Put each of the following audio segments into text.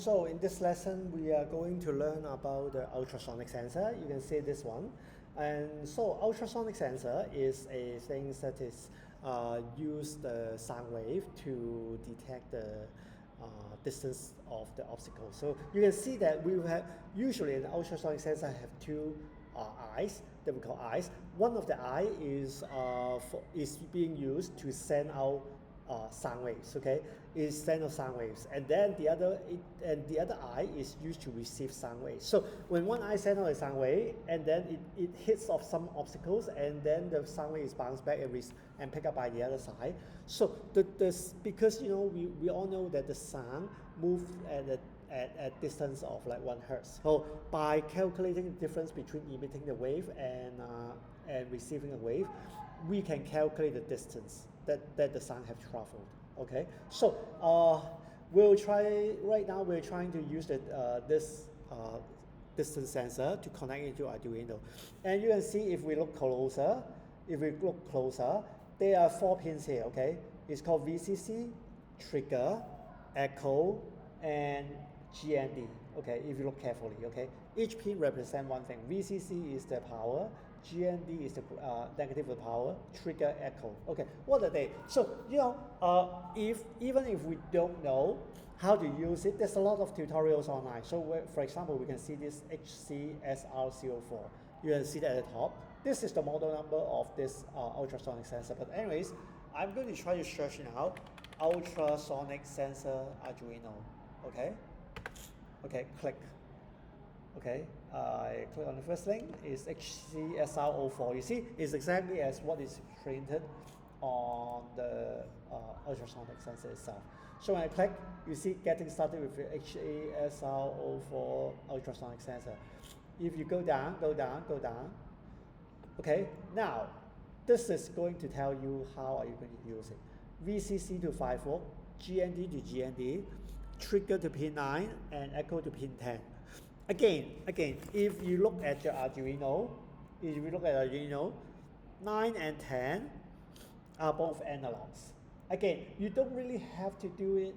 So in this lesson, we are going to learn about the ultrasonic sensor. You can see this one. And so ultrasonic sensor is a thing that is use the sound wave to detect the distance of the obstacle. So you can see that we have usually an ultrasonic sensor have two eyes that we call eyes. One of the eye is being used to send out sound waves. Okay, is send out sound waves, and then the other eye is used to receive sound waves. So when one eye sends out a sound wave, and then it hits off some obstacles, and then the sound wave is bounced back and picked up by the other side. So because we all know that the sound moves at distance of like 1 hertz. So by calculating the difference between emitting the wave and receiving a wave, we can calculate the distance that the sound have traveled. Okay, so we'll try right now. We're trying to use this distance sensor to connect it to Arduino, and you can see if we look closer. There are 4 pins here. Okay, it's called VCC, trigger, echo, and GND. Okay, if you look carefully. Okay, each pin represents one thing. VCC is the power. GND is the negative of power, trigger, echo. Okay, what are they? So even if we don't know how to use it, there's a lot of tutorials online. So for example, we can see this HCSR04. You can see that at the top. This is the model number of this ultrasonic sensor. But anyways, I'm going to try to search now ultrasonic sensor Arduino. Okay, click. Okay, I click on the first link. It's HCSR04. You see, it's exactly as what is printed on the ultrasonic sensor itself. So when I click, you see getting started with the HCSR04 ultrasonic sensor. If you go down. Okay, now this is going to tell you how are you going to use it. VCC to 5 volt, GND to GND, trigger to pin 9, and echo to pin 10. Again, if you look at your Arduino, 9 and 10 are both analogs. Again, you don't really have to do it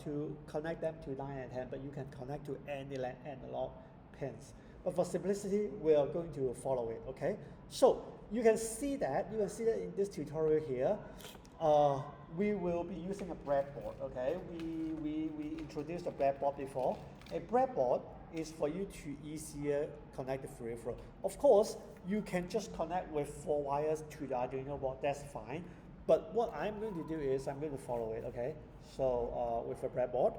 to connect them to 9 and 10, but you can connect to any analog pins. But for simplicity, we are going to follow it. Okay, so you can see that in this tutorial here. We will be using a breadboard. Okay, we introduced a breadboard before. A breadboard is for you to easier connect the peripheral. Of course, you can just connect with 4 wires to the Arduino board, that's fine. But what I'm going to do is I'm going to follow it, okay? So with a breadboard,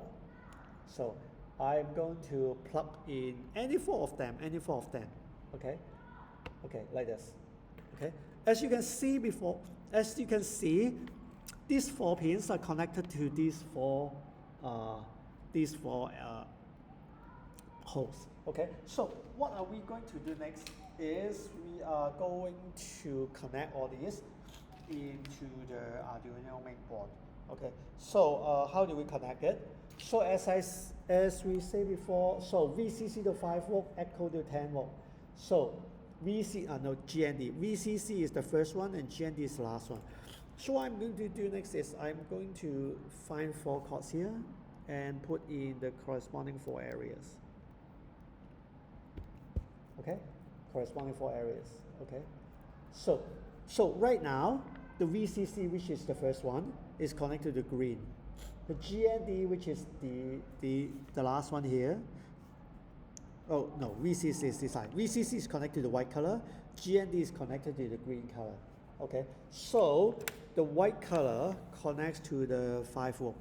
so I'm going to plug in any four of them, okay? Okay, like this, okay? As you can see, these 4 pins are connected to these four holes. Okay, so what are we going to do next is we are going to connect all these into the Arduino main board. Okay, so how do we connect it? So as we say before, so VCC to 5 volt, echo to 10 volt. So GND. VCC is the first one and GND is the last one. So what I'm going to do next is I'm going to find 4 cords here and put in the corresponding 4 areas. Okay, corresponding 4 areas. Okay, so right now the VCC, which is the first one, is connected to green. The GND, which is the last one here. Oh no, VCC is this side. VCC is connected to the white color. GND is connected to the green color. Okay, so the white color connects to the 5 volt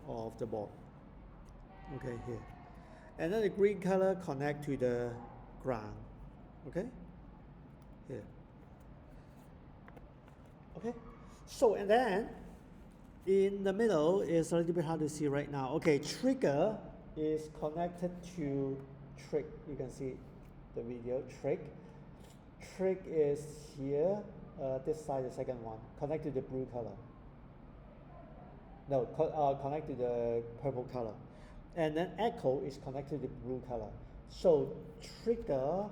of the board. Okay, here. And then the green color connect to the ground. Okay, here. Okay, so and then in the middle is a little bit hard to see right now. Okay, trigger is connected to trig. You can see the video. Trig is here. This side, the second one, connect to the blue color. No, connect to the purple color. And then echo is connected to the blue color. So trigger,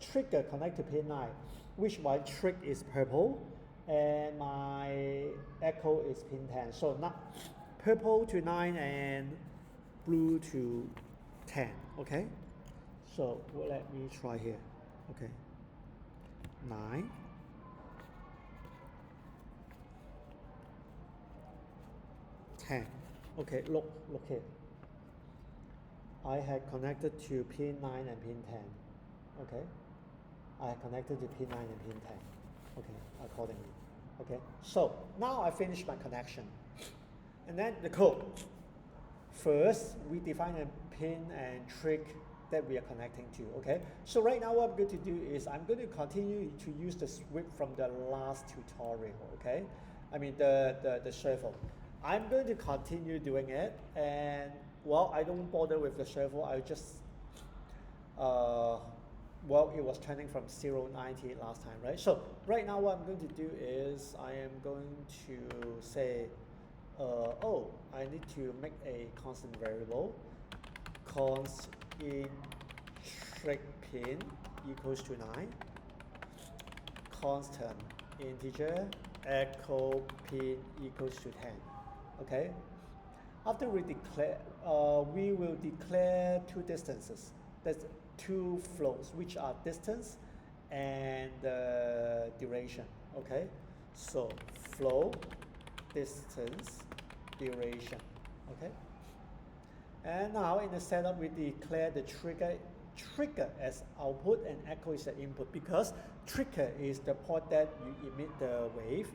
trigger connect to pin 9, which my trig is purple, and my echo is pin 10. So now purple to 9 and blue to 10, okay? So let me try here, okay? 9, 10. Okay, look here. I had connected to pin 9 and pin 10, okay? I had connected to pin 9 and pin 10, okay, accordingly, okay? So now I finished my connection. And then the code. First, we define a pin and trick that we are connecting to, okay? So right now what I'm going to do is I'm going to continue to use the script from the last tutorial, okay? I mean the shuffle. I'm going to continue doing it, and well, I don't bother with the shuffle. I just, well, it was turning from 0-90 last time, right? So right now what I'm going to do is I am going to say, oh, I need to make a constant variable. Const in trick pin equals to 9. Constant integer echo pin equals to 10. Okay. After we declare, we will declare two distances. That's two flows, which are distance and duration. Okay. So flow, distance, duration, okay? And now in the setup, we declare the trigger as output and echo is the input, because trigger is the port that you emit the wave,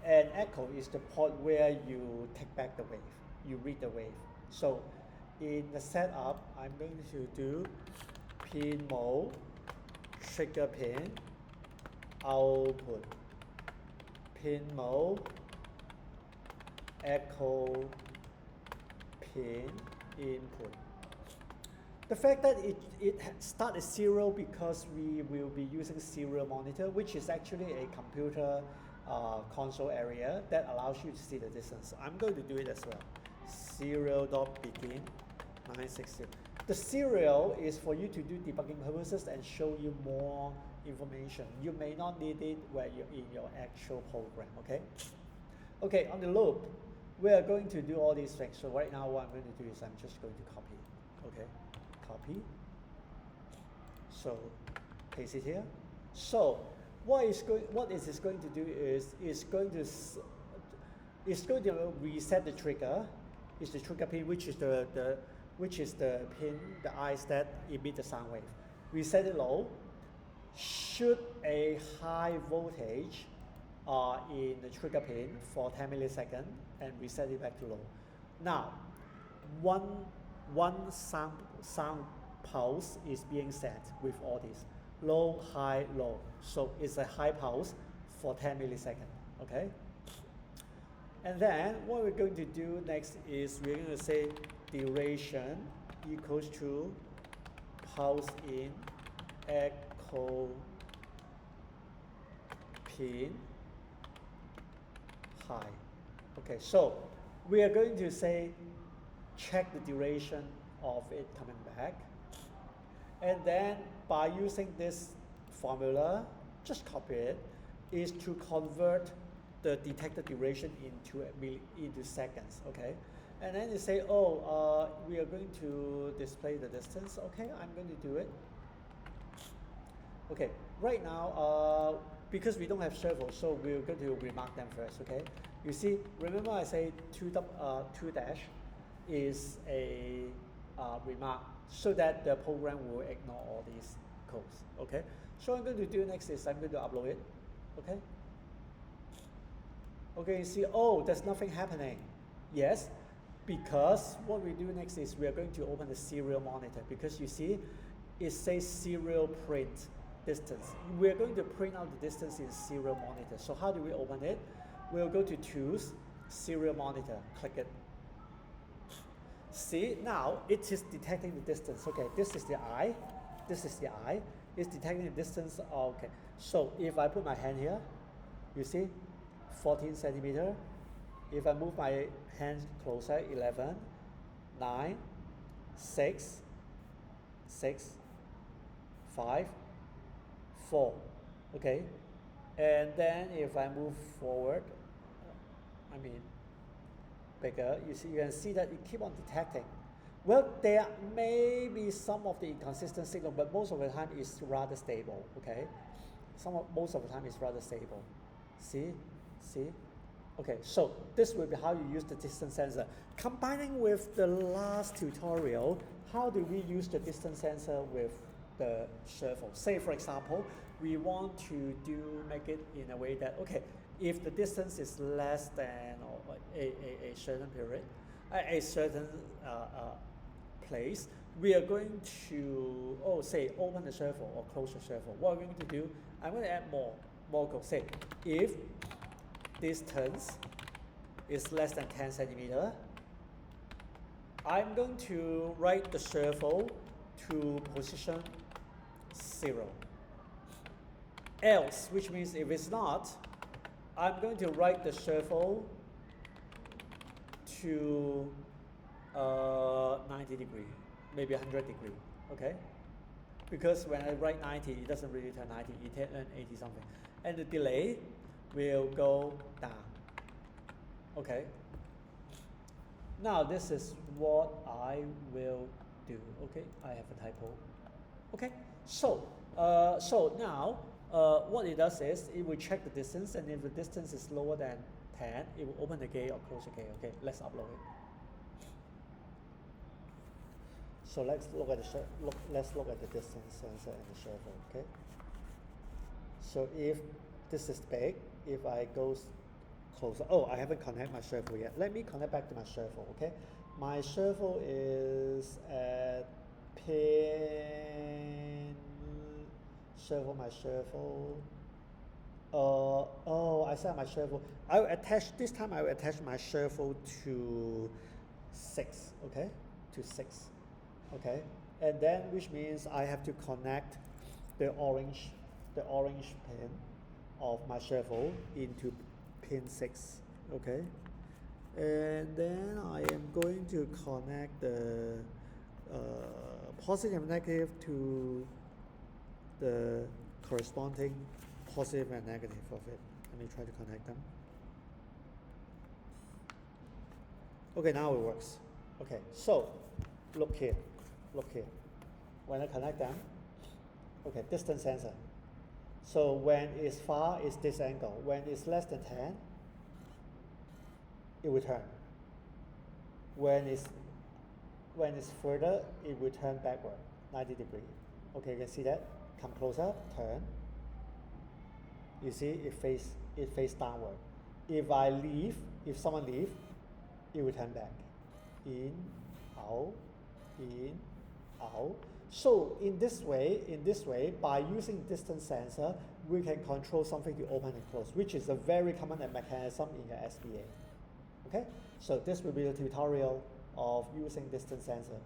and echo is the port where you take back the wave, you read the wave. So in the setup, I'm going to do pin mode, trigger pin, output, pin mode, echo pin input. The fact that it starts at 0 because we will be using serial monitor, which is actually a computer console area that allows you to see the distance. I'm going to do it as well. Serial.begin 960. The serial is for you to do debugging purposes and show you more information. You may not need it where you're in your actual program, okay? Okay, on the loop, we are going to do all these things. So right now what I'm going to do is I'm just going to copy, okay? Copy. So paste it here. So what is this going to do is it's going to reset the trigger. It's the trigger pin, which is the pin, the eyes that emit the sound wave. Reset it low. Shoot a high voltage in the trigger pin for 10 milliseconds and reset it back to low. Now, one sound pulse is being set with all these low, high, low. So it's a high pulse for 10 milliseconds, okay? And then what we're going to do next is we're going to say duration equals to pulse in echo pin high. Okay, so we are going to say check the duration of it coming back, and then by using this formula, just copy it, is to convert the detected duration into seconds, okay? And then you say, oh, we are going to display the distance. Okay, I'm going to do it. Okay, right now, because we don't have servo, so we're going to remark them first, okay? You see, remember I say 2 dash is a remark so that the program will ignore all these codes, okay? So what I'm going to do next is I'm going to upload it, okay? Okay, you see, oh, there's nothing happening. Yes, because what we do next is we are going to open the serial monitor, because you see, it says serial print distance. We're going to print out the distance in serial monitor. So how do we open it? We'll go to Tools, Serial Monitor, click it. See, now it is detecting the distance. Okay, this is the eye, this is the eye. It's detecting the distance. Okay, so if I put my hand here, you see, 14 centimeter. If I move my hand closer, 11, 9, 6, 5, 4, okay? And then if I move forward, bigger, you can see that it keep on detecting. Well, there may be some of the inconsistent signal, but most of the time it's rather stable, okay? Most of the time it's rather stable. See? Okay, so this will be how you use the distance sensor. Combining with the last tutorial, how do we use the distance sensor with the servo? Say, for example, we want to make it in a way that, okay, if the distance is less than a certain period, a certain place, we are going to, say, open the servo or close the servo. What I'm going to do, I'm going to add more code. Say, if distance is less than 10 centimeter, I'm going to write the servo to position 0. Else, which means if it's not, I'm going to write the servo to 90 degree, maybe 100 degree, okay? Because when I write 90, it doesn't really turn 90, it turns 80 something. And the delay will go down, okay? Now this is what I will do, okay? I have a typo, okay? So now what it does is it will check the distance, and if the distance is lower than 10, it will open the gate or close the gate, okay? Let's upload it. So let's look at the distance sensor and the servo, okay? So if this is big, if I go closer, I haven't connected my servo yet. Let me connect back to my servo, okay? My servo is at pin, my servo. I set my servo. This time I will attach my servo to 6, okay? To 6. Okay, and then which means I have to connect the orange pin of my servo into pin 6. Okay, and then I am going to connect the positive and negative to the corresponding positive and negative of it. Let me try to connect them. Okay, now it works. Okay, so look here. When I connect them, okay, distance sensor. So when it's far, it's this angle. When it's less than 10, it will turn. When it's further, it will turn backward, 90 degrees. Okay, you can see that. Come closer, turn. You see, it face downward. If someone leave, it will turn back. In, out, in, out. So in this way, by using distance sensor, we can control something to open and close, which is a very common mechanism in the SBA. Okay, so this will be the tutorial of using distance sensor.